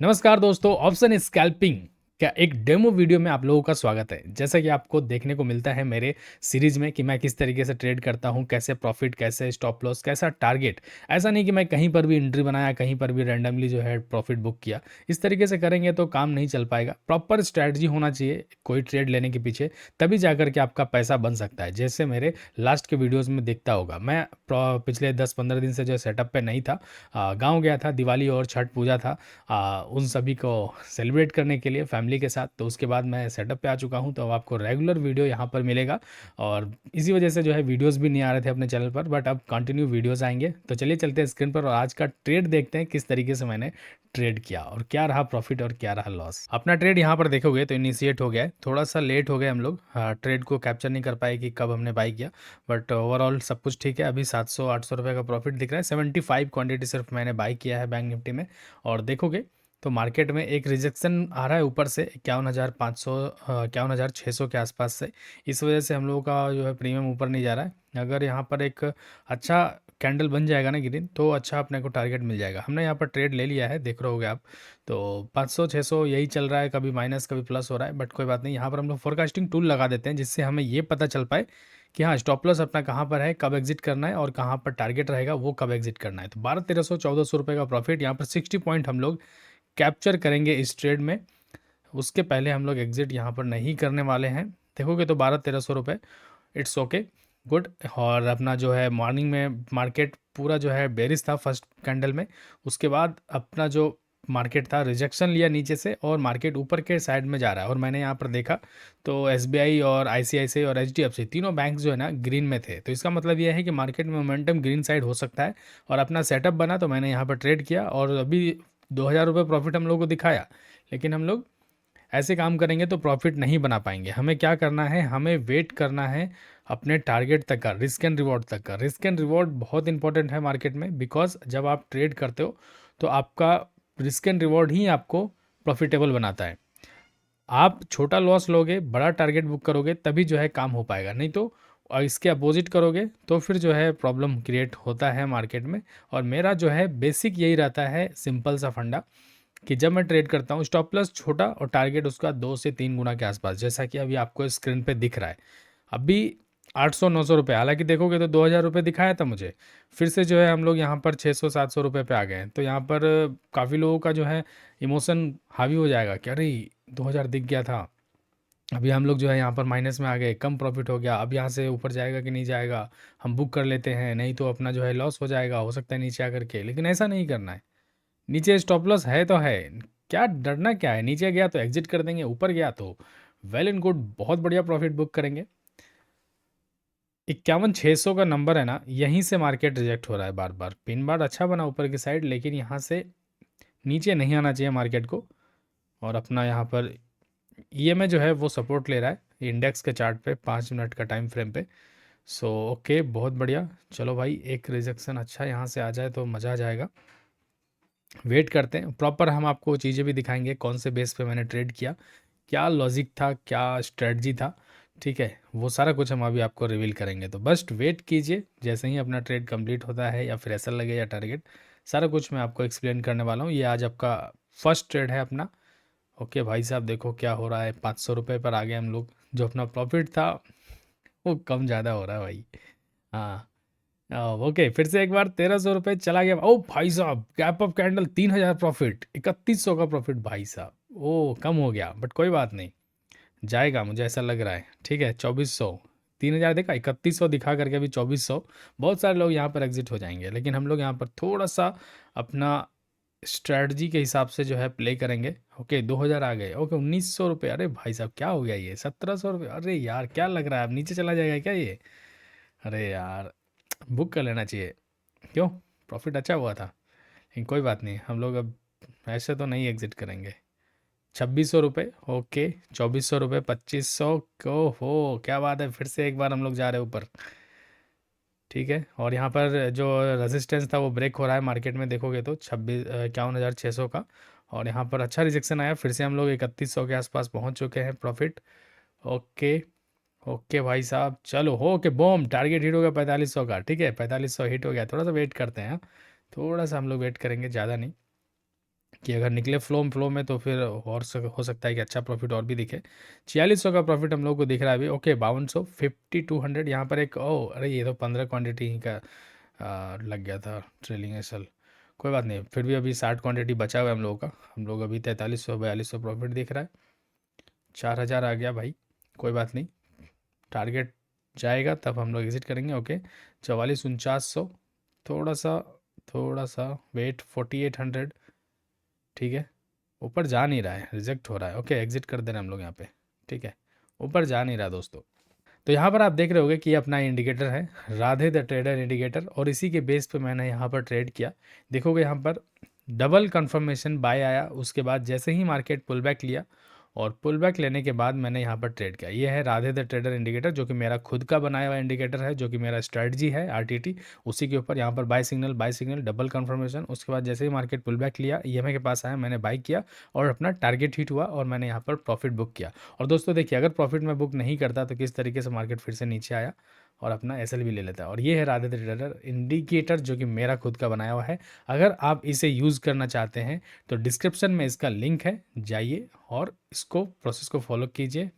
नमस्कार दोस्तों, option scalping का एक डेमो वीडियो में आप लोगों का स्वागत है। जैसा कि आपको देखने को मिलता है मेरे सीरीज में कि मैं किस तरीके से ट्रेड करता हूं, कैसे प्रॉफिट, कैसे स्टॉप लॉस, कैसा टारगेट। ऐसा नहीं कि मैं कहीं पर भी एंट्री बनाया, कहीं पर भी रैंडमली जो है प्रॉफिट बुक किया। इस तरीके से करेंगे तो काम नहीं चल पाएगा। प्रॉपर स्ट्रैटेजी होना चाहिए कोई ट्रेड लेने के पीछे, तभी जाकर के आपका पैसा बन सकता है। जैसे मेरे लास्ट के वीडियोज़ में दिखता होगा, मैं पिछले 10-15 दिन से जो सेटअप पे नहीं था, गाँव गया था, दिवाली और छठ पूजा था, उन सभी को सेलिब्रेट करने के लिए फैमिली के साथ। तो उसके बाद मैं सेटअप पे आ चुका हूँ, तो अब आपको रेगुलर वीडियो यहाँ पर मिलेगा। और इसी वजह से जो है वीडियोस भी नहीं आ रहे थे अपने चैनल पर, बट अब कंटिन्यू वीडियोस आएंगे। तो चलिए चलते हैं स्क्रीन पर और आज का ट्रेड देखते हैं किस तरीके से मैंने ट्रेड किया और क्या रहा प्रॉफिट और क्या रहा लॉस। अपना ट्रेड यहाँ पर देखोगे तो इनिशिएट हो गया है, थोड़ा सा लेट हो गए हम लोग, ट्रेड को कैप्चर नहीं कर पाए कि कब हमने बाई किया। बट ओवरऑल सब कुछ ठीक है। अभी 700-800 रुपये का प्रॉफिट दिख रहा है। 75 क्वांटिटी सिर्फ मैंने बाई किया है बैंक निफ्टी में। और देखोगे तो मार्केट में एक रिजेक्शन आ रहा है ऊपर से 51,500 51,600 के आसपास से। इस वजह से हम लोगों का जो है प्रीमियम ऊपर नहीं जा रहा है। अगर यहाँ पर एक अच्छा कैंडल बन जाएगा ना ग्रीन, तो अच्छा अपने को टारगेट मिल जाएगा। हमने यहाँ पर ट्रेड ले लिया है, देख रहे होगे आप। तो 500-600 यही चल रहा है, कभी माइनस कभी प्लस हो रहा है, बट कोई बात नहीं। यहाँ पर हम लोग फोरकास्टिंग टूल लगा देते हैं, जिससे हमें ये पता चल पाए कि हाँ, स्टॉप लॉस अपना कहाँ पर है, कब एग्जिट करना है, और कहाँ पर टारगेट रहेगा वो कब एग्जिट करना है। तो 1200-1300-1400 रुपये का प्रॉफिट, यहाँ पर 60 पॉइंट हम लोग कैप्चर करेंगे इस ट्रेड में। उसके पहले हम लोग एग्जिट यहाँ पर नहीं करने वाले हैं। देखोगे तो 1200-1300 रुपये, इट्स ओके, गुड। और अपना जो है मॉर्निंग में मार्केट पूरा जो है बेरिश था फर्स्ट कैंडल में। उसके बाद अपना जो मार्केट था रिजेक्शन लिया नीचे से, और मार्केट ऊपर के साइड में जा रहा है। और मैंने यहाँ पर देखा तो एसबीआई और आईसीआईसीआई और एचडीएफसी तीनों बैंक जो है ना ग्रीन में थे। तो इसका मतलब यह है कि मार्केट में मोमेंटम ग्रीन साइड हो सकता है। और अपना सेटअप बना तो मैंने यहाँ पर ट्रेड किया, और अभी 2,000 रुपये प्रॉफिट हम लोग को दिखाया। लेकिन हम लोग ऐसे काम करेंगे तो प्रॉफिट नहीं बना पाएंगे। हमें क्या करना है, हमें वेट करना है अपने टारगेट तक का, रिस्क एंड रिवॉर्ड तक का। रिस्क एंड रिवॉर्ड बहुत इंपॉर्टेंट है मार्केट में, बिकॉज जब आप ट्रेड करते हो तो आपका रिस्क एंड रिवॉर्ड ही आपको प्रॉफिटेबल बनाता है। आप छोटा लॉस लोगे, बड़ा टारगेट बुक करोगे, तभी जो है काम हो पाएगा। नहीं तो इसके अपोजिट करोगे तो फिर जो है प्रॉब्लम क्रिएट होता है मार्केट में। और मेरा जो है बेसिक यही रहता है, सिंपल सा फंडा, कि जब मैं ट्रेड करता हूँ स्टॉप लॉस छोटा और टारगेट उसका 2 से 3 गुना के आसपास, जैसा कि अभी आपको स्क्रीन पे दिख रहा है। अभी 800-900 रुपये, हालांकि देखोगे तो 2,000 रुपये दिखाया था मुझे। फिर से जो है हम लोग यहाँ पर 600-700 रुपये पे आ गए हैं। तो यहाँ पर काफ़ी लोगों का जो है इमोशन हावी हो जाएगा कि अरे 2,000 दिख गया था, अभी हम लोग जो है यहाँ पर माइनस में आ गए, कम प्रॉफिट हो गया, अब यहाँ से ऊपर जाएगा कि नहीं जाएगा, हम बुक कर लेते हैं, नहीं तो अपना जो है लॉस हो जाएगा, हो सकता है नीचे आकर के। लेकिन ऐसा नहीं करना है। नीचे स्टॉप लॉस है तो है, क्या डरना क्या है। नीचे गया तो एग्जिट कर देंगे, ऊपर गया तो वेल एंड गुड, बहुत बढ़िया प्रॉफिट बुक करेंगे। 51,600 का नंबर है ना, यहीं से मार्केट रिजेक्ट हो रहा है बार बार। पिन बार अच्छा बना ऊपर की साइड, लेकिन यहाँ से नीचे नहीं आना चाहिए मार्केट को। और अपना यहाँ पर ईएमए जो है वो सपोर्ट ले रहा है इंडेक्स के चार्ट पे 5 मिनट का टाइम फ्रेम पे। सो ओके, बहुत बढ़िया। चलो भाई, एक रिजेक्शन अच्छा यहाँ से आ जाए तो मज़ा आ जाएगा। वेट करते हैं, प्रॉपर हम आपको चीज़ें भी दिखाएंगे, कौन से बेस पे मैंने ट्रेड किया, क्या लॉजिक था, क्या स्ट्रेटजी था। ठीक है, वो सारा कुछ हम अभी आपको रिवील करेंगे। तो बस वेट कीजिए, जैसे ही अपना ट्रेड कंप्लीट होता है या फिर ऐसा लगे या टारगेट, सारा कुछ मैं आपको एक्सप्लेन करने वाला हूँ। ये आज आपका फर्स्ट ट्रेड है अपना। ओके भाई साहब, देखो क्या हो रहा है, 500 रुपये पर आ गए हम लोग। जो अपना प्रॉफिट था वो कम ज़्यादा हो रहा है भाई। हाँ, ओके, फिर से एक बार 1,300 रुपये चला गया। ओ भाई साहब, गैप अप कैंडल, 3,000 प्रॉफिट, 3,100 का प्रॉफिट भाई साहब। ओ कम हो गया, बट कोई बात नहीं, जाएगा मुझे ऐसा लग रहा है। ठीक है, 2,400, 3,000 देखा, 3,100 दिखा करके अभी 2,400। बहुत सारे लोग यहाँ पर एग्जिट हो जाएंगे, लेकिन हम लोग यहाँ पर थोड़ा सा अपना स्ट्रैटेजी के हिसाब से जो है प्ले करेंगे। ओके, 2,000 आ गए। ओके, 1,900 रुपये, अरे भाई साहब क्या हो गया ये, 1,700 रुपये, अरे यार क्या लग रहा है अब नीचे चला जाएगा क्या ये। अरे यार, बुक कर लेना चाहिए। क्यों, प्रॉफिट अच्छा हुआ था। लेकिन कोई बात नहीं, हम लोग अब ऐसे तो नहीं एग्जिट करेंगे। 2,600 रुपये, ओके, 2,400 रुपये, 2,500 को हो, क्या बात है, फिर से एक बार हम लोग जा रहे हैं ऊपर। ठीक है, और यहाँ पर जो रेजिस्टेंस था वो ब्रेक हो रहा है मार्केट में, देखोगे तो 51,600 का। और यहाँ पर अच्छा रिजेक्शन आया, फिर से हम लोग 3,100 के आसपास पहुँच चुके हैं प्रॉफिट। ओके, ओके भाई साहब, चलो हो के बॉम, टारगेट हिट हो गया 4,500 का। ठीक है, 4,500 हिट हो गया। थोड़ा सा वेट करते हैं, हाँ? थोड़ा सा हम लोग वेट करेंगे, ज़्यादा नहीं। कि अगर निकले फ्लो में तो फिर और हो सकता है कि अच्छा प्रॉफिट और भी दिखे। 4600 का प्रॉफिट हम लोग को दिख रहा है अभी। ओके 5200 5200 यहाँ पर एक अरे ये तो 15 क्वांटिटी ही का लग गया था ट्रेलिंग एसएल। कोई बात नहीं, फिर भी अभी 60 क्वांटिटी बचा हुआ है हम लोगों का। हम लोग अभी 4300 4200 प्रॉफिट दिख रहा है। 4000 आ गया भाई, कोई बात नहीं, टारगेट जाएगा तब हम लोग एग्जिट करेंगे। ओके 44 4900, थोड़ा सा वेट, 4800, ठीक है। ऊपर जा नहीं रहा है, रिजेक्ट हो रहा है। ओके एग्जिट कर दे रहे हैं हम लोग यहाँ पे, ठीक है। ऊपर जा नहीं रहा दोस्तों। तो यहाँ पर आप देख रहे होगे कि ये अपना इंडिकेटर है, राधे द ट्रेडर इंडिकेटर, और इसी के बेस पे मैंने यहाँ पर ट्रेड किया। देखोगे यहाँ पर डबल कंफर्मेशन बाय आया, उसके बाद जैसे ही मार्केट पुल बैक लिया और पुल बैक लेने के बाद मैंने यहाँ पर ट्रेड किया। ये है राधे द ट्रेडर इंडिकेटर, जो कि मेरा खुद का बनाया हुआ इंडिकेटर है, जो कि मेरा स्ट्रेटजी है आरटीटी। उसी के ऊपर यहाँ पर बाय सिग्नल डबल कंफर्मेशन, उसके बाद जैसे ही मार्केट पुल बैक लिया, ईएमए के पास आया, मैंने बाई किया और अपना टारगेट हिट हुआ और मैंने यहाँ पर प्रॉफिट बुक किया। और दोस्तों देखिए, अगर प्रॉफिट मैं बुक नहीं करता तो किस तरीके से मार्केट फिर से नीचे आया और अपना एसएल भी ले लेता है। और ये है राधे द ट्रेडर इंडिकेटर, जो कि मेरा खुद का बनाया हुआ है। अगर आप इसे यूज़ करना चाहते हैं तो डिस्क्रिप्शन में इसका लिंक है, जाइए और इसको प्रोसेस को फॉलो कीजिए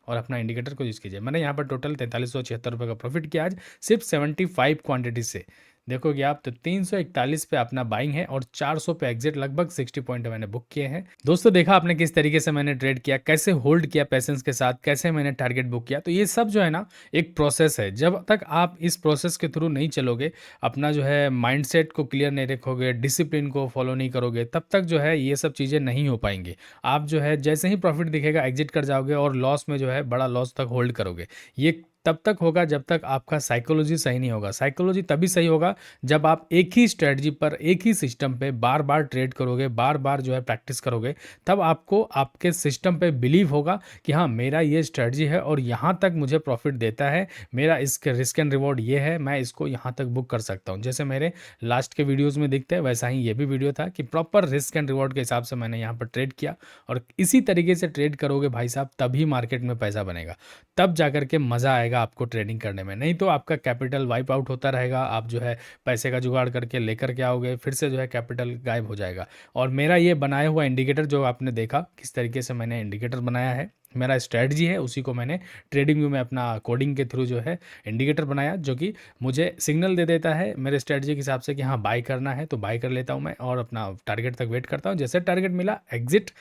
और अपना इंडिकेटर को यूज़ कीजिए। मैंने यहाँ पर टोटल 4376 रुपये का प्रॉफिट किया आज, सिर्फ 75 क्वांटिटी से। देखोगे आप तो 341 पे अपना बाइंग है और 400 पे एग्जिट, लगभग 60 पॉइंट मैंने बुक किए हैं। दोस्तों देखा आपने किस तरीके से मैंने ट्रेड किया, कैसे होल्ड किया पेशेंस के साथ, कैसे मैंने टारगेट बुक किया। तो ये सब जो है ना एक प्रोसेस है। जब तक आप इस प्रोसेस के थ्रू नहीं चलोगे, अपना जो है माइंडसेट को क्लियर नहीं रखोगे, डिसिप्लिन को फॉलो नहीं करोगे, तब तक जो है ये सब चीज़ें नहीं हो पाएंगी। आप जो है जैसे ही प्रॉफिट दिखेगा एग्जिट कर जाओगे और लॉस में जो है बड़ा लॉस तक होल्ड करोगे। ये तब तक होगा जब तक आपका साइकोलॉजी सही नहीं होगा। साइकोलॉजी तभी सही होगा जब आप एक ही स्ट्रेटजी पर, एक ही सिस्टम पे बार बार ट्रेड करोगे, बार बार जो है प्रैक्टिस करोगे। तब आपको आपके सिस्टम पे बिलीव होगा कि हाँ मेरा ये स्ट्रेटजी है और यहाँ तक मुझे प्रॉफिट देता है, मेरा इसके रिस्क एंड रिवॉर्ड ये है, मैं इसको यहाँ तक बुक कर सकता हूँ। जैसे मेरे लास्ट के वीडियोज़ में दिखते हैं वैसा ही ये भी वीडियो था कि प्रॉपर रिस्क एंड रिवॉर्ड के हिसाब से मैंने यहाँ पर ट्रेड किया। और इसी तरीके से ट्रेड करोगे भाई साहब, तभी मार्केट में पैसा बनेगा, तब जाकर के मज़ा आएगा आपको ट्रेडिंग करने में। नहीं तो आपका कैपिटल वाइप आउट होता रहेगा, आप जो है पैसे का जुगाड़ करके लेकर के आओगे, फिर से जो है कैपिटल गायब हो जाएगा। और मेरा ये बनाया हुआ इंडिकेटर जो आपने देखा किस तरीके से मैंने इंडिकेटर बनाया है, मेरा स्ट्रेटजी है, उसी को मैंने ट्रेडिंग व्यू में अपना कोडिंग के थ्रू जो है इंडिकेटर बनाया, जो कि मुझे सिग्नल दे देता है मेरे स्ट्रेटजी के हिसाब से कि हाँ बाई करना है, तो बाई कर लेता हूँ मैं और अपना टारगेट तक वेट करता हूँ। जैसे टारगेट मिला एग्जिट,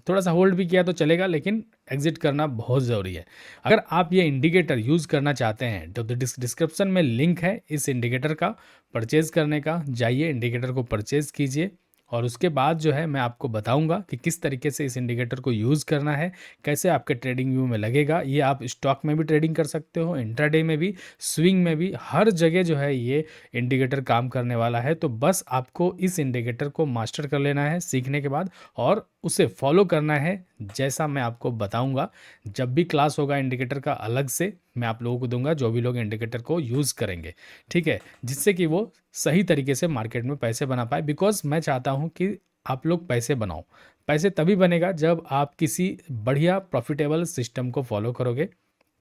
थोड़ा सा होल्ड भी किया तो चलेगा, लेकिन एग्जिट करना बहुत ज़रूरी है। अगर आप ये इंडिकेटर यूज़ करना चाहते हैं तो डिस्क्रिप्शन में लिंक है इस इंडिकेटर का परचेज़ करने का, जाइए इंडिकेटर को परचेज़ कीजिए। और उसके बाद जो है मैं आपको बताऊंगा कि किस तरीके से इस इंडिकेटर को यूज़ करना है, कैसे आपके ट्रेडिंग व्यू में लगेगा। ये आप स्टॉक में भी ट्रेडिंग कर सकते हो, इंट्राडे में भी, स्विंग में भी, हर जगह जो है ये इंडिकेटर काम करने वाला है। तो बस आपको इस इंडिकेटर को मास्टर कर लेना है सीखने के बाद और उसे फॉलो करना है जैसा मैं आपको बताऊंगा। जब भी क्लास होगा इंडिकेटर का अलग से मैं आप लोगों को दूंगा, जो भी लोग इंडिकेटर को यूज़ करेंगे, ठीक है, जिससे कि वो सही तरीके से मार्केट में पैसे बना पाए। बिकॉज मैं चाहता हूँ कि आप लोग पैसे बनाओ। पैसे तभी बनेगा जब आप किसी बढ़िया प्रॉफिटेबल सिस्टम को फॉलो करोगे,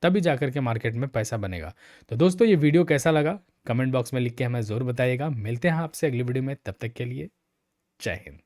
तभी जाकर के मार्केट में पैसा बनेगा। तो दोस्तों ये वीडियो कैसा लगा कमेंट बॉक्स में लिख के हमें ज़रूर बताइएगा। मिलते हैं आपसे अगली वीडियो में, तब तक के लिए जय हिंद।